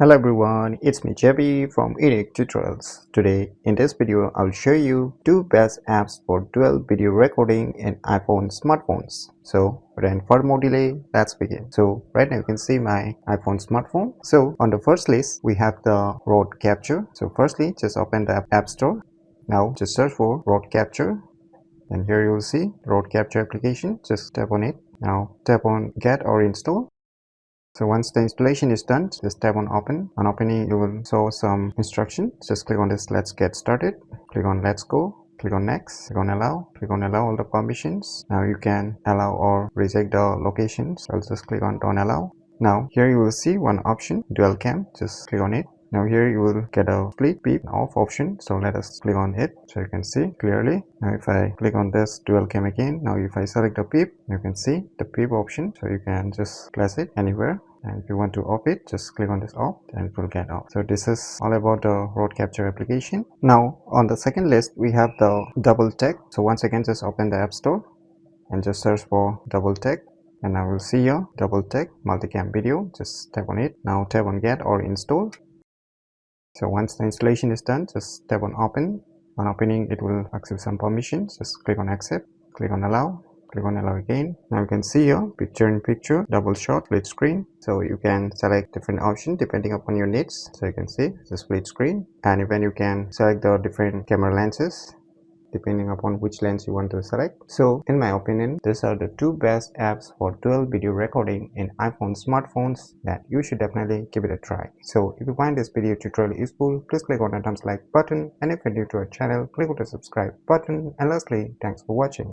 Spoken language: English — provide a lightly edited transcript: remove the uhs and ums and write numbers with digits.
Hello everyone, it's me JB from UniqueTutorials. Today in this video I'll show you two best apps for dual video recording in iPhone smartphones. So without further more delay, let's begin. So right now you can see my iPhone smartphone. So on the first list we have the road capture. So firstly just open the App Store. Now just search for road capture and here you will see road capture application. Just tap on it. Now tap on get or install. So once the installation is done, just tap on open. On opening, you will show some instructions. Just click on this let's get started. Click on let's go. Click on next. Click on allow. Click on allow all the permissions. Now you can allow or reject the locations. I'll just click on don't allow. Now here you will see one option, dual cam. Just click on it. Now here you will get a split beep off option, so let us click on it so you can see clearly. Now if I click on this dual cam again, now if I select the beep, you can see the beep option, so you can just place it anywhere. And if you want to off it, just click on this off and it will get off. So this is all about the road capture application. Now on the second list we have the double tech. So once again just open the App Store and just search for double tech. And I will see here double tech multicam video. Just tap on it. Now tap on get or install. So once the installation is done, just tap on open. On opening, it will accept some permissions. Just click on accept, click on allow, click on allow again. Now you can see here picture in picture, double shot, split screen. So you can select different options depending upon your needs. So you can see the split screen, and even you can select the different camera lenses depending upon which lens you want to select. So in my opinion, these are the two best apps for dual video recording in iPhone smartphones that you should definitely give it a try. So if you find this video tutorial useful, please click on the thumbs like button, and if you're new to our channel, click on the subscribe button, and lastly, thanks for watching.